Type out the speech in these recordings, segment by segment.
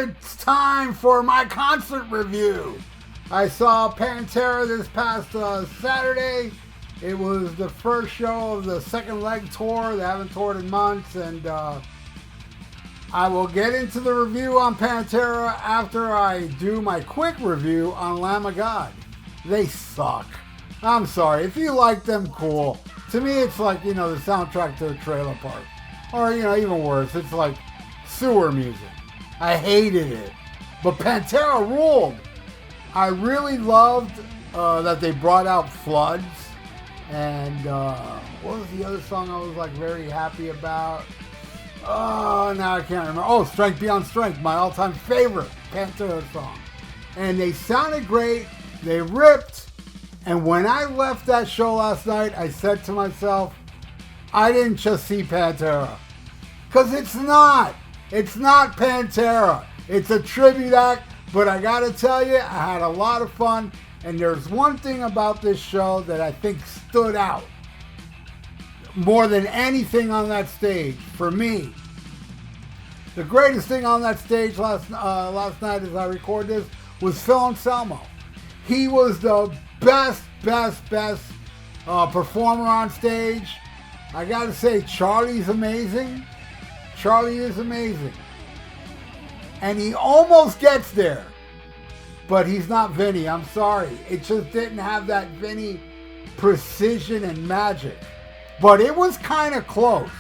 it's time for my concert review. I saw Pantera this past Saturday. It was the first show of the second leg tour. They haven't toured in months, and I will get into the review on Pantera after I do my quick review on Lamb of God. They suck. I'm sorry. If you like them, cool. To me, it's like, the soundtrack to a trailer park. Or, even worse, it's like sewer music. I hated it. But Pantera ruled. I really loved that they brought out Floods. And what was the other song I was like very happy about? Oh, now I can't remember. Oh, Strength Beyond Strength, my all-time favorite Pantera song. And they sounded great. They ripped. And when I left that show last night, I said to myself, I didn't just see Pantera. Because it's not. It's not Pantera. It's a tribute act. But I got to tell you, I had a lot of fun. And there's one thing about this show that I think stood out more than anything on that stage for me. The greatest thing on that stage last night as I record this was Phil Anselmo. He was the best performer on stage. I gotta say, Charlie's amazing. Charlie is amazing. And he almost gets there. But he's not Vinny, I'm sorry. It just didn't have that Vinny precision and magic. But it was kind of close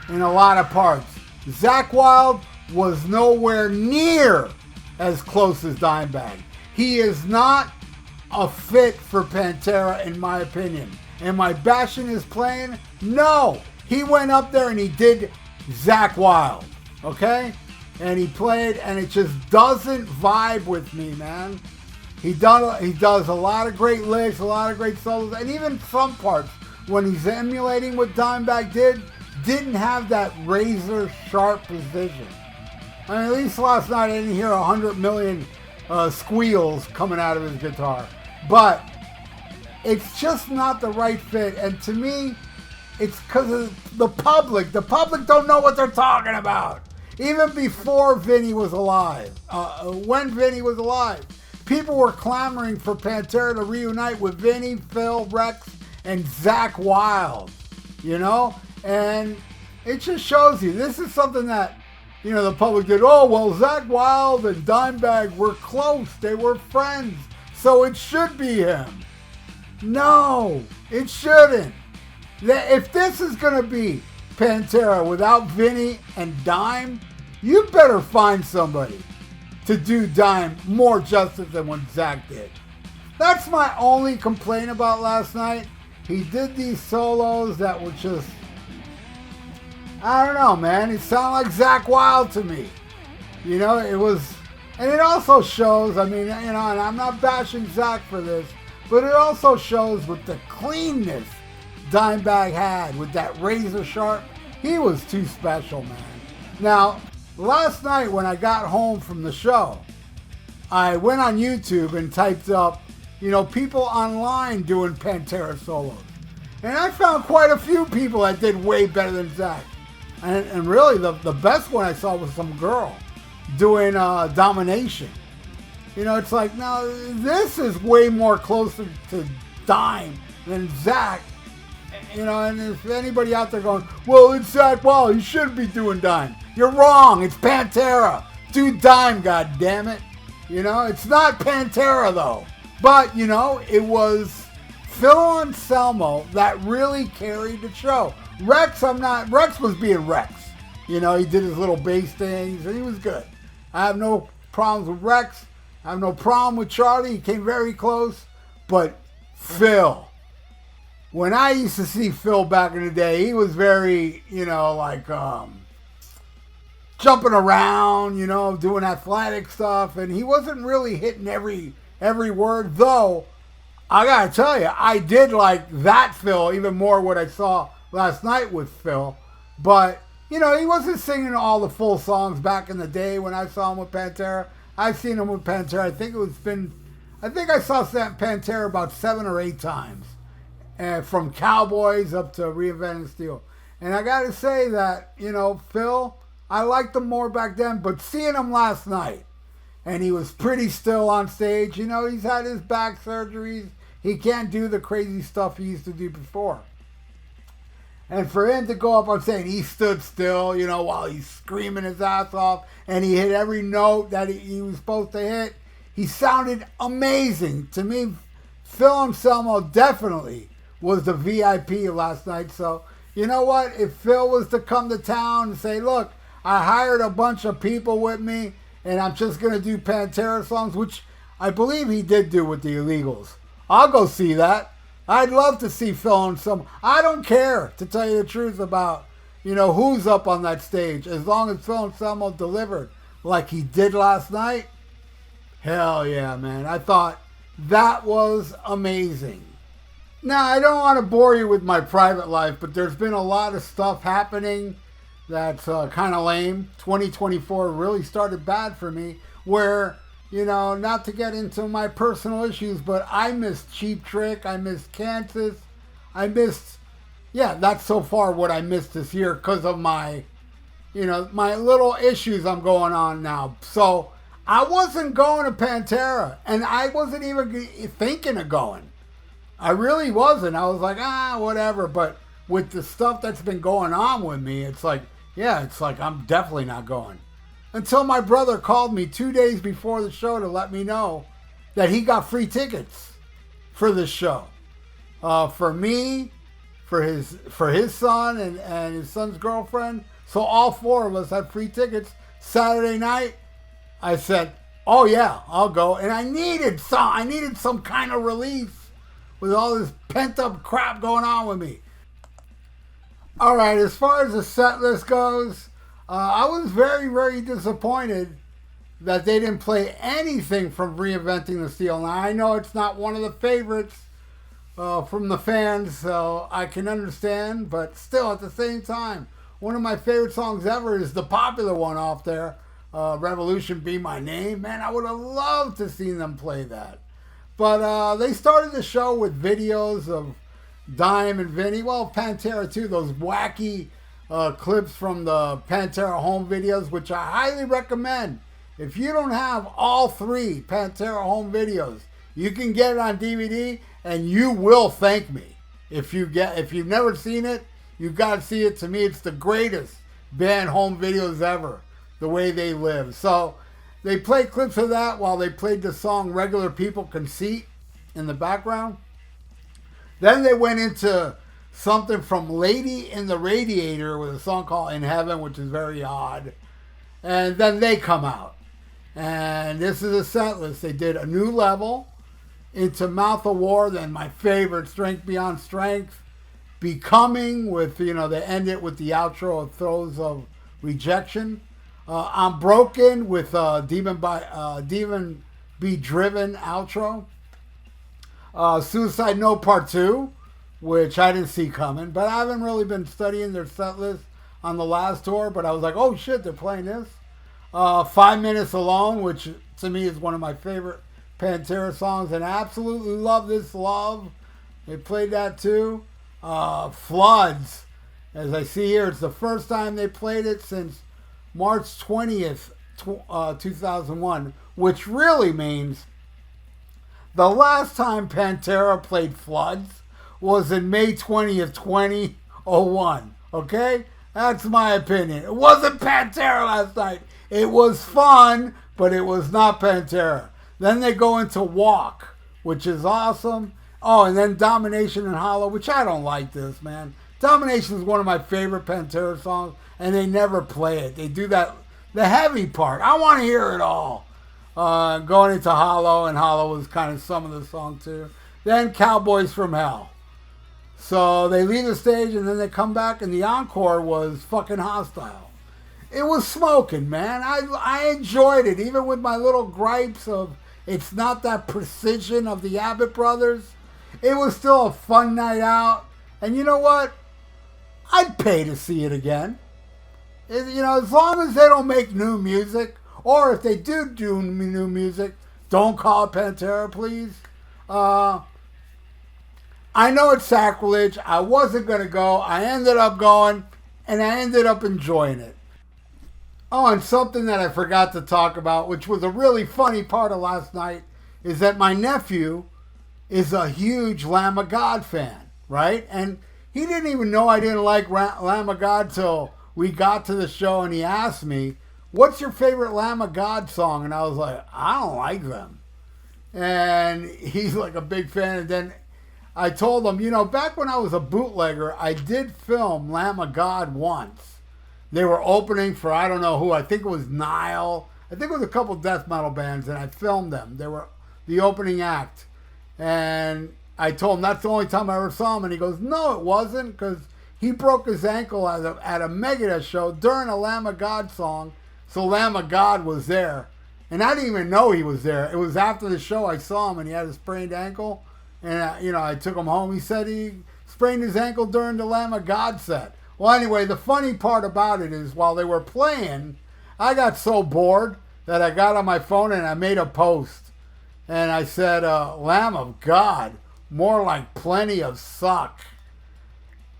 in a lot of parts. Zakk Wylde was nowhere near as close as Dimebag. He is not a fit for Pantera, in my opinion. Am I bashing his playing? No. He went up there and he did Zakk Wylde. Okay? And he played, and it just doesn't vibe with me, man. He does a lot of great licks, a lot of great solos, and even some parts, when he's emulating what Dimebag didn't have that razor sharp precision. I mean, at least last night I didn't hear 100 million squeals coming out of his guitar. But it's just not the right fit. And to me, it's because of the public. The public don't know what they're talking about. Even before Vinny was alive, when Vinny was alive, people were clamoring for Pantera to reunite with Vinny, Phil, Rex, and Zakk Wylde, And it just shows you, this is something that, the public did. Oh, well, Zakk Wylde and Dimebag were close. They were friends. So it should be him. No, it shouldn't. If this is going to be Pantera without Vinny and Dime, you better find somebody to do Dime more justice than what Zakk did. That's my only complaint about last night. He did these solos that were just, I don't know, man. It sounded like Zakk Wylde to me. It was, and it also shows, and I'm not bashing Zakk for this, but it also shows with the cleanness Dimebag had with that razor sharp. He was too special, man. Now, last night when I got home from the show, I went on YouTube and typed up, people online doing Pantera solos. And I found quite a few people that did way better than Zakk. And really, the best one I saw was some girl doing Domination. It's like, no, this is way more closer to Dime than Zakk. And if anybody out there going, well, it's Zakk Wylde, you shouldn't be doing Dime. You're wrong. It's Pantera. Do Dime, goddammit. It's not Pantera, though. But, it was Phil Anselmo that really carried the show. Rex was being Rex. He did his little bass things, and he was good. I have no problems with Rex. I have no problem with Charlie. He came very close. But Phil, when I used to see Phil back in the day, he was very, jumping around, doing athletic stuff, and he wasn't really hitting every word, though I gotta tell you, I did like that Phil even more what I saw last night with Phil. But, he wasn't singing all the full songs back in the day when I saw him with Pantera. I've seen him with Pantera. I think I saw Pantera about 7 or 8 times. From Cowboys up to Reinventing Steel. And I gotta say that, Phil I liked him more back then, but seeing him last night, and he was pretty still on stage. You know, he's had his back surgeries. He can't do the crazy stuff he used to do before. And for him to go up on stage, he stood still, you know, while he's screaming his ass off, and he hit every note that he was supposed to hit. He sounded amazing. To me, Phil Anselmo definitely was the VIP last night. So, you know what? If Phil was to come to town and say, look, I hired a bunch of people with me, and I'm just going to do Pantera songs, which I believe he did do with the Illegals. I'll go see that. I'd love to see Phil Anselmo. I don't care, to tell you the truth, about, you know, who's up on that stage. As long as Phil Anselmo delivered like he did last night, hell yeah, man. I thought that was amazing. Now, I don't want to bore you with my private life, but there's been a lot of stuff happening that's kind of lame. 2024 really started bad for me, where, you know, not to get into my personal issues, but I missed Cheap Trick, I missed Kansas, that's so far what I missed this year because of my, you know, my little issues I'm going on now. So I wasn't going to Pantera, and I wasn't even thinking of going. I really wasn't. I was like, whatever. But with the stuff that's been going on with me, it's like I'm definitely not going. Until my brother called me 2 days before the show to let me know that he got free tickets for this show. For me, for his son and his son's girlfriend. So all four of us had free tickets. Saturday night, I said, oh yeah, I'll go. And I needed some kind of release with all this pent up crap going on with me. All right, as far as the set list goes, I was very, very disappointed that they didn't play anything from Reinventing the Steel. Now, I know it's not one of the favorites from the fans, so I can understand, but still, at the same time, one of my favorite songs ever is the popular one off there, Revolution Be My Name. Man, I would have loved to see them play that. But they started the show with videos of Dime and Vinny, well, Pantera too, those wacky clips from the Pantera home videos, which I highly recommend. If you don't have all three Pantera home videos, you can get it on DVD, and you will thank me. If you've never seen it, you've got to see it. To me, it's the greatest band home videos ever, the way they live. So they played clips of that while they played the song Regular People Conceit in the background. Then they went into something from Lady in the Radiator with a song called In Heaven, which is very odd. And then they come out. And this is a set list. They did A New Level, Into Mouth of War, then my favorite, Strength Beyond Strength, Becoming, with, you know, they end it with the outro of Throes of Rejection. I'm Broken with Demon Be Driven outro. Suicide Note Part 2, which I didn't see coming, but I haven't really been studying their set list on the last tour, but I was like, oh shit, they're playing this. 5 Minutes Alone, which to me is one of my favorite Pantera songs, and I absolutely love This Love. They played that too. Floods, as I see here, it's the first time they played it since March 20th, 2001, which really means the last time Pantera played Floods was in May 20th, 2001. Okay? That's my opinion. It wasn't Pantera last night. It was fun, but it was not Pantera. Then they go into Walk, which is awesome. Oh, and then Domination and Hollow, which I don't like this, man. Domination is one of my favorite Pantera songs, and they never play it. They do that, the heavy part. I want to hear it all. Going into Hollow, and Hollow was kind of some of the song too. Then Cowboys from Hell. So they leave the stage and then they come back, and the encore was fucking Hostile. It was smoking, man. I enjoyed it, even with my little gripes of it's not that precision of the Abbott Brothers. It was still a fun night out. And you know what? I'd pay to see it again. You know, as long as they don't make new music, or if they do new music, don't call it Pantera, please. I know it's sacrilege. I wasn't going to go. I ended up going, and I ended up enjoying it. Oh, and something that I forgot to talk about, which was a really funny part of last night, is that my nephew is a huge Lamb of God fan, right? And he didn't even know I didn't like Lamb of God till we got to the show, and he asked me, "What's your favorite Lamb of God song?" And I was like, "I don't like them." And he's like a big fan. And then I told him, back when I was a bootlegger, I did film Lamb of God once. They were opening for I don't know who. I think it was Nile. I think it was a couple death metal bands, and I filmed them. They were the opening act. And I told him that's the only time I ever saw him. And he goes, "No, it wasn't," because he broke his ankle at a Megadeth show during a Lamb of God song. So Lamb of God was there. And I didn't even know he was there. It was after the show I saw him, and he had a sprained ankle. And, I took him home. He said he sprained his ankle during the Lamb of God set. Well, anyway, the funny part about it is while they were playing, I got so bored that I got on my phone and I made a post. And I said, Lamb of God, more like plenty of suck.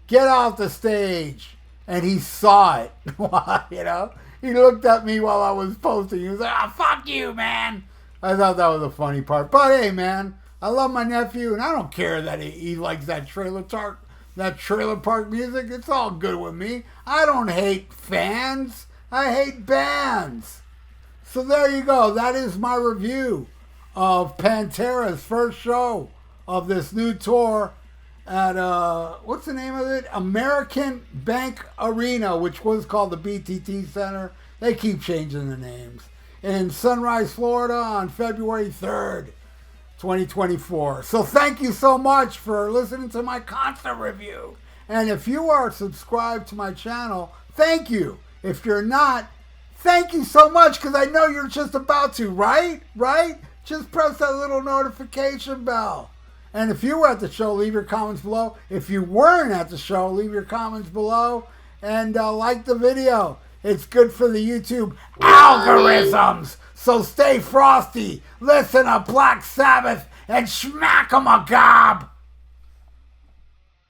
Get off the stage. And he saw it. He looked at me while I was posting. He was like, fuck you, man. I thought that was a funny part. But hey, man, I love my nephew, and I don't care that he likes that trailer park music. It's all good with me. I don't hate fans. I hate bands. So there you go. That is my review of Pantera's first show of this new tour at, what's the name of it? American Bank Arena, which was called the BTT Center. They keep changing the names. In Sunrise, Florida on February 3rd, 2024. So thank you so much for listening to my concert review. And if you are subscribed to my channel, thank you. If you're not, thank you so much, because I know you're just about to, right? Just press that little notification bell. And if you were at the show, leave your comments below. If you weren't at the show, leave your comments below. And like the video. It's good for the YouTube algorithms. So stay frosty, listen to Black Sabbath, and smack 'em a gob.